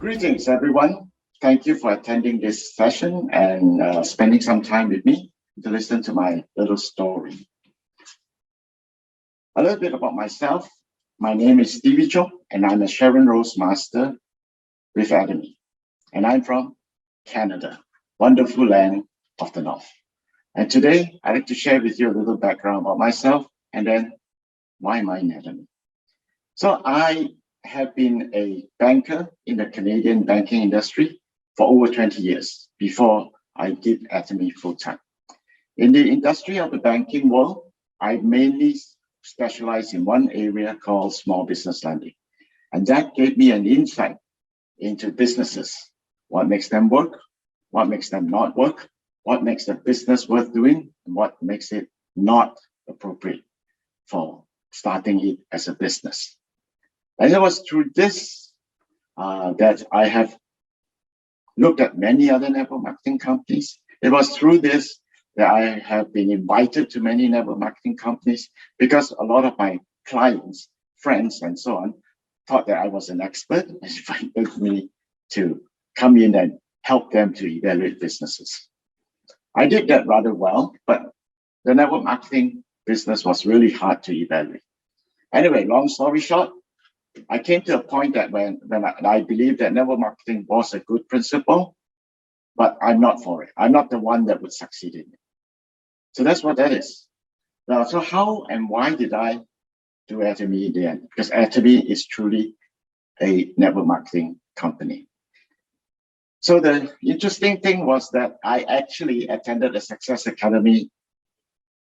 Greetings, everyone. Thank you for attending this session and spending some time with me to listen to my little story. A little bit about myself. My name is Stevie Chung, and I'm a Sharon Rose Master with Atomy. And I'm from Canada, wonderful land of the North. And today, I'd like to share with you a little background about myself and then why am I in Atomy. So I have been a banker in the Canadian banking industry for over 20 years before I did Atomy full-time. In the industry of the banking world, I mainly specialize in one area called small business lending. And that gave me an insight into businesses, what makes them work, what makes them not work, what makes the business worth doing, and what makes it not appropriate for starting it as a business. And it was through this that I have looked at many other network marketing companies. It was through this that I have been invited to many network marketing companies because a lot of my clients, friends, and so on thought that I was an expert and invited me to come in and help them to evaluate businesses. I did that rather well, but the network marketing business was really hard to evaluate. Anyway, long story short, I came to a point that when I believed that network marketing was a good principle, but I'm not for it. I'm not the one that would succeed in it. So that's what that is. Now, so how and why did I do Atomy in the end? Because Atomy is truly a network marketing company. So the interesting thing was that I actually attended a Success Academy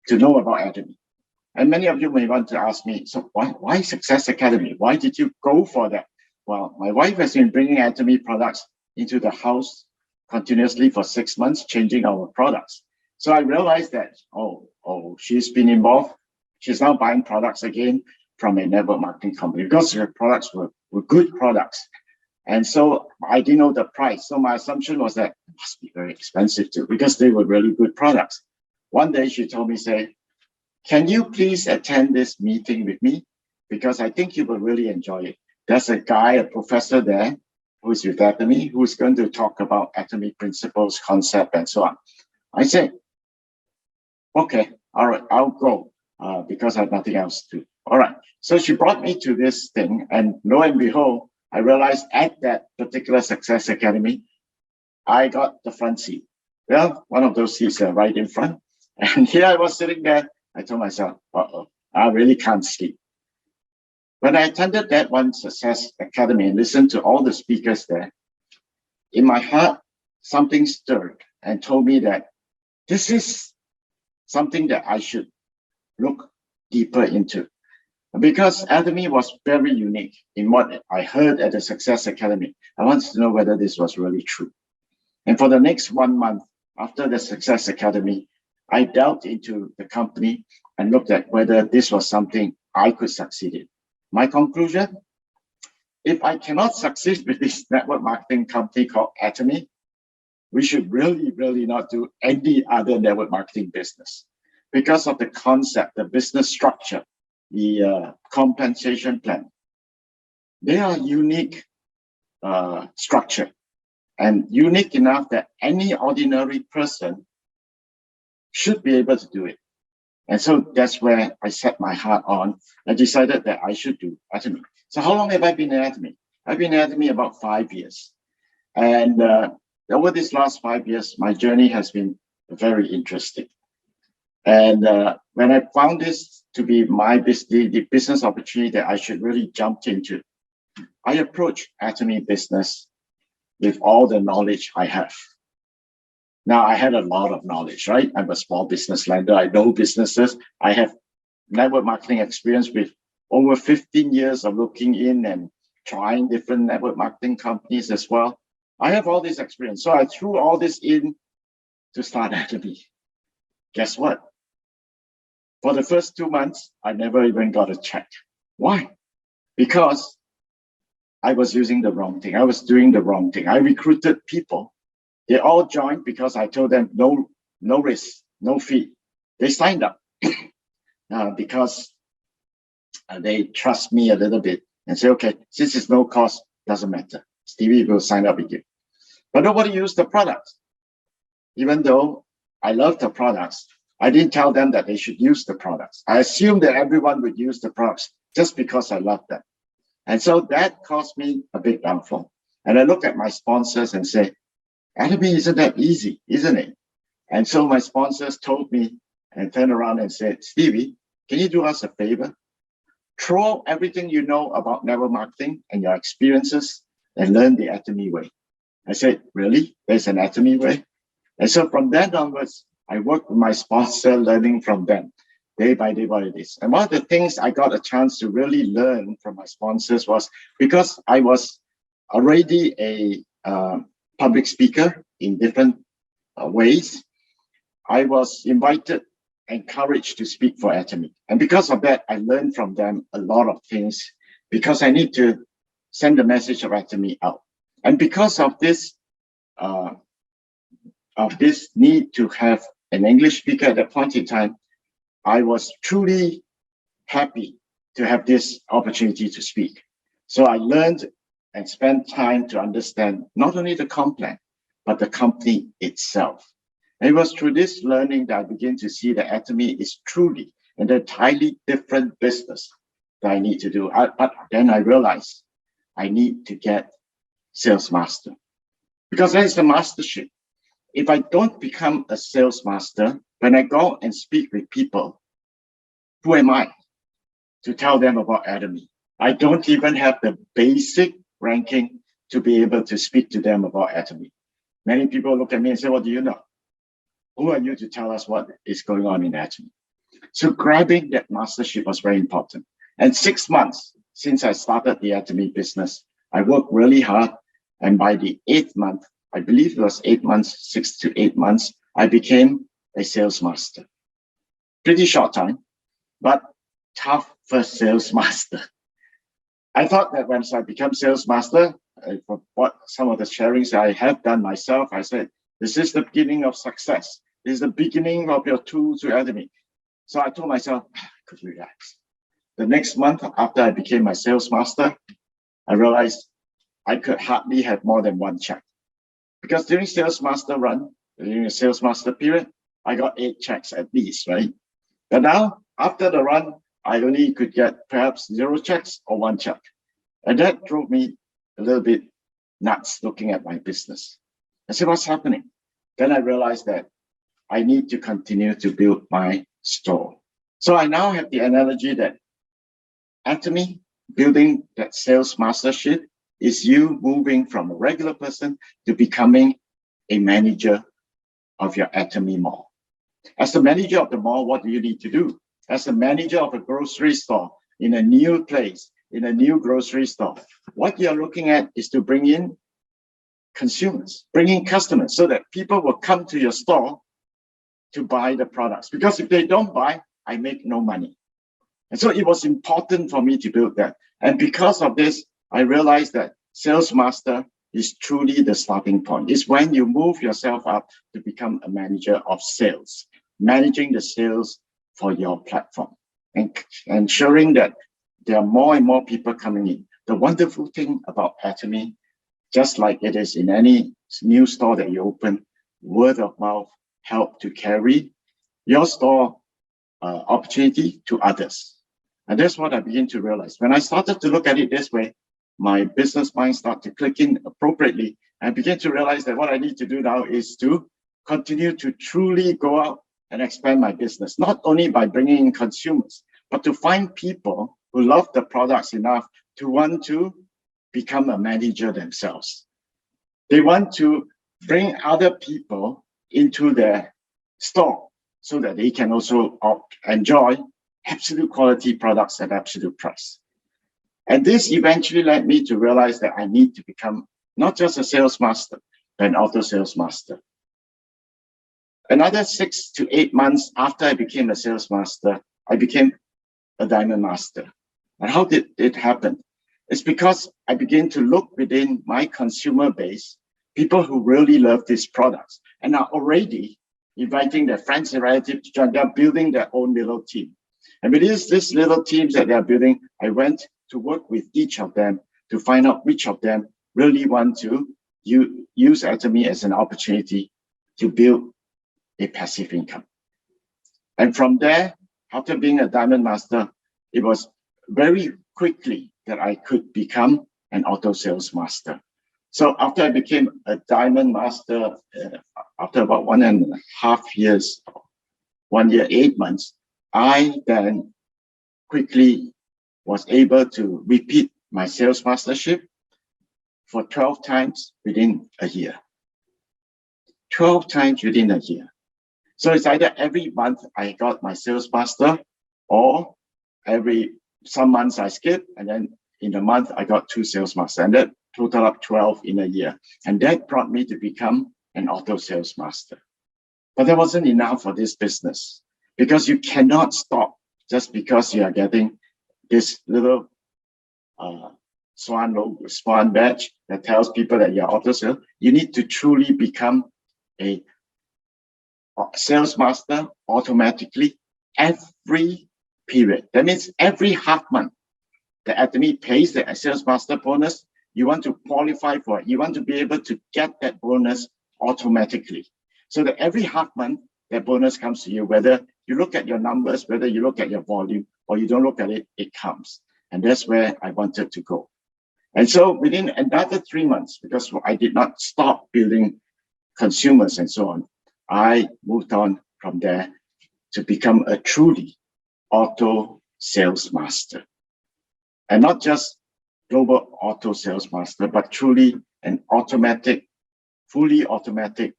to know about Atomy. And many of you may want to ask me, so why Success Academy? Why did you go for that? Well, my wife has been bringing Atomy products into the house continuously for 6 months, changing our products. So I realized that, she's been involved. She's now buying products again from a network marketing company because her products were good products. And so I didn't know the price. So my assumption was that it must be very expensive too, because they were really good products. One day she told me, can you please attend this meeting with me? Because I think you will really enjoy it. There's a guy, a professor there, who's with Atomy, who's going to talk about Atomy principles, concept, and so on. I said, okay, all right, I'll go because I have nothing else to do. All right. So she brought me to this thing, and lo and behold, I realized at that particular Success Academy, I got the front seat. Well, one of those seats right in front. And here I was sitting there. I told myself, I really can't sleep. When I attended that one Success Academy and listened to all the speakers there, in my heart, something stirred and told me that this is something that I should look deeper into. Because Atomy was very unique in what I heard at the Success Academy. I wanted to know whether this was really true. And for the next 1 month after the Success Academy, I delved into the company and looked at whether this was something I could succeed in. My conclusion, if I cannot succeed with this network marketing company called Atomy, we should really not do any other network marketing business because of the concept, the business structure, the compensation plan. They are unique structure and unique enough that any ordinary person should be able to do it. And so that's where I set my heart on and decided that I should do Atomy. So how long have I been in Atomy? I've been in Atomy about 5 years. And over these last 5 years, my journey has been very interesting. And when I found this to be the business opportunity that I should really jump into, I approached Atomy business with all the knowledge I have. Now, I had a lot of knowledge, right? I'm a small business lender. I know businesses. I have network marketing experience with over 15 years of looking in and trying different network marketing companies as well. I have all this experience. So I threw all this in to start Atomy. Guess what? For the first 2 months, I never even got a check. Why? Because I was using the wrong thing. I was doing the wrong thing. I recruited people. They all joined because I told them no risk, no fee. They signed up because they trust me a little bit and say, okay, since it's no cost, doesn't matter. Stevie will sign up with you. But nobody used the products. Even though I love the products, I didn't tell them that they should use the products. I assumed that everyone would use the products just because I love them. And so that caused me a big downfall. And I look at my sponsors and say, Atomy isn't that easy, isn't it? And so my sponsors told me and turned around and said, Stevie, can you do us a favor? Throw everything you know about network marketing and your experiences and learn the Atomy way. I said, really? There's an Atomy way? And so from then onwards, I worked with my sponsor, learning from them day by day what it is. And one of the things I got a chance to really learn from my sponsors was because I was already a public speaker in different ways, I was invited, encouraged to speak for Atomy. And because of that, I learned from them a lot of things because I need to send the message of Atomy out. And because of this need to have an English speaker at that point in time, I was truly happy to have this opportunity to speak. So I learned and spent time to understand not only the comp plan, but the company itself. And it was through this learning that I began to see that Atomy is truly an entirely different business that I need to do. But then I realized I need to get sales master because that is the mastership. If I don't become a sales master, when I go and speak with people, who am I to tell them about Atomy? I don't even have the basic ranking to be able to speak to them about Atomy. Many people look at me and say, what do you know? Who are you to tell us what is going on in Atomy? So grabbing that mastership was very important. And 6 months since I started the Atomy business, I worked really hard. And by the 8th month, I believe it was 8 months, 6 to 8 months, I became a sales master. Pretty short time, but tough first sales master. I thought that once I become sales master, for what some of the sharings I have done myself, I said, this is the beginning of success. This is the beginning of your tool to Atomy. So I told myself, I could relax. The next month after I became my sales master, I realized I could hardly have more than one check. Because during sales master run, during the sales master period, I got 8 checks at least, right? But now, after the run, I only could get perhaps 0 checks or 1 check. And that drove me a little bit nuts looking at my business. I said, what's happening? Then I realized that I need to continue to build my store. So I now have the analogy that Atomy, building that sales mastership, is you moving from a regular person to becoming a manager of your Atomy mall. As the manager of the mall, what do you need to do? As the manager of a grocery store in a new place, in a new grocery store, what you're looking at is to bring in consumers, bring in customers so that people will come to your store to buy the products. Because if they don't buy, I make no money. And so it was important for me to build that. And because of this, I realized that sales master is truly the starting point. It's when you move yourself up to become a manager of sales, managing the sales for your platform and ensuring that there are more and more people coming in. The wonderful thing about Atomy, just like it is in any new store that you open, word of mouth help to carry your store opportunity to others. And that's what I began to realize. When I started to look at it this way, my business mind started to click in appropriately. I began to realize that what I need to do now is to continue to truly go out and expand my business, not only by bringing in consumers, but to find people who love the products enough to want to become a manager themselves. They want to bring other people into their store so that they can also enjoy absolute quality products at absolute price. And this eventually led me to realize that I need to become not just a sales master, but an auto sales master. Another 6 to 8 months after I became a sales master, I became a diamond master. And how did it happen? It's because I began to look within my consumer base, people who really love these products and are already inviting their friends and relatives to join. They're building their own little team. And with these little teams that they're building, I went to work with each of them to find out which of them really want to use Atomy as an opportunity to build a passive income. And from there, after being a Diamond Master, it was very quickly that I could become an auto sales master. So after I became a Diamond Master, after about 1.5 years, 1 year, 8 months, I then quickly was able to repeat my sales mastership for 12 times within a year. 12 times within a year. So it's either every month I got my sales master, or some months I skip, and then in a month I got 2 sales masters, and that total up 12 in a year. And that brought me to become an auto sales master. But that wasn't enough for this business, because you cannot stop just because you are getting this little swan badge that tells people that you're auto sales. You need to truly become a sales master automatically every period. That means every half month, the Atomy pays the sales master bonus. You want to qualify for it. You want to be able to get that bonus automatically. So that every half month, that bonus comes to you, whether you look at your numbers, whether you look at your volume, or you don't look at it, it comes. And that's where I wanted to go. And so within another 3 months, because I did not stop building consumers and so on, I moved on from there to become a truly auto sales master. And not just global auto sales master, but truly an fully automatic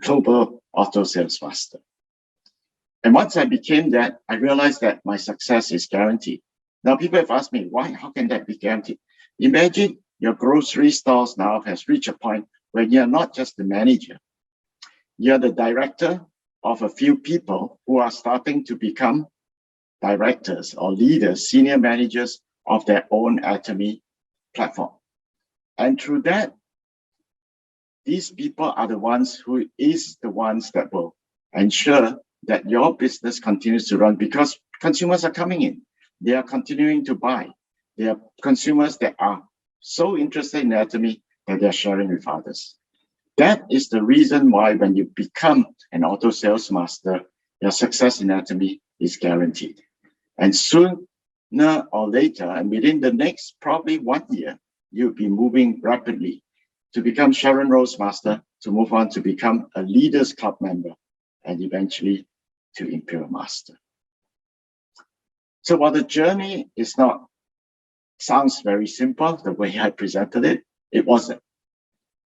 global auto sales master. And once I became that, I realized that my success is guaranteed. Now people have asked me, why? How can that be guaranteed? Imagine your grocery stores now has reached a point where you're not just the manager. You're the director of a few people who are starting to become directors or leaders, senior managers of their own Atomy platform. And through that, these people are the ones that will ensure that your business continues to run, because consumers are coming in. They are continuing to buy. They are consumers that are so interested in Atomy that they're sharing with others. That is the reason why when you become an auto sales master, your success in Atomy is guaranteed. And sooner or later, and within the next probably 1 year, you'll be moving rapidly to become Sharon Rose Master, to move on to become a Leaders Club member, and eventually to Imperial Master. So while the journey sounds very simple, the way I presented it, it wasn't.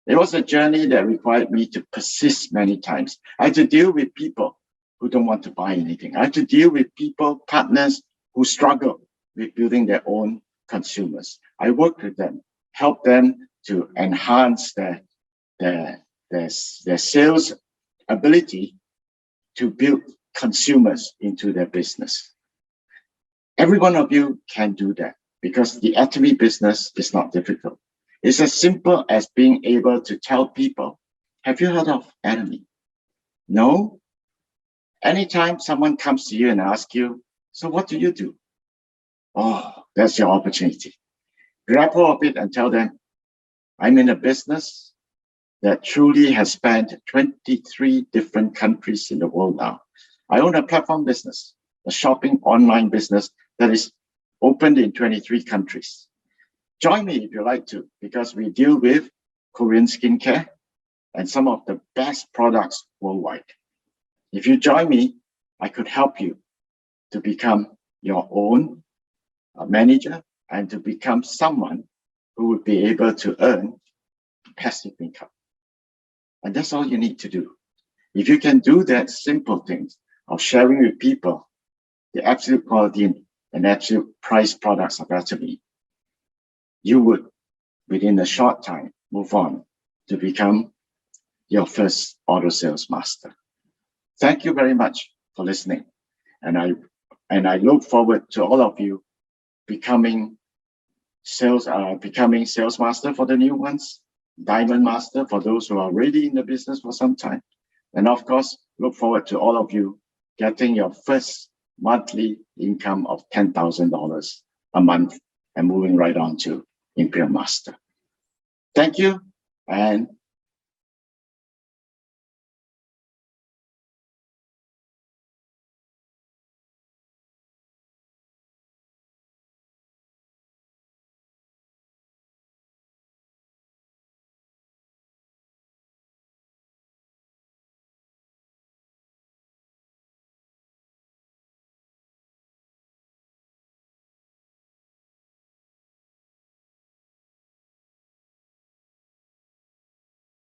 It was a journey that required me to persist many times. I had to deal with people who don't want to buy anything. I had to deal with partners who struggle with building their own consumers. I worked with them, helped them to enhance their sales ability to build consumers into their business. Every one of you can do that, because the Atomy business is not difficult. It's as simple as being able to tell people, have you heard of Atomy? No? Anytime someone comes to you and asks you, so what do you do? Oh, that's your opportunity. Grab hold of it and tell them, I'm in a business that truly has spanned 23 different countries in the world now. I own a platform business, a shopping online business that is opened in 23 countries. Join me if you like to, because we deal with Korean skincare and some of the best products worldwide. If you join me, I could help you to become your own manager and to become someone who would be able to earn passive income. And that's all you need to do. If you can do that simple things of sharing with people the absolute quality and absolute price products of Atomy, you would, within a short time, move on to become your first auto sales master. Thank you very much for listening. And I look forward to all of you becoming sales master for the new ones, Diamond Master for those who are already in the business for some time. And of course, look forward to all of you getting your first monthly income of $10,000 a month and moving right on to Imperial Master. Thank you and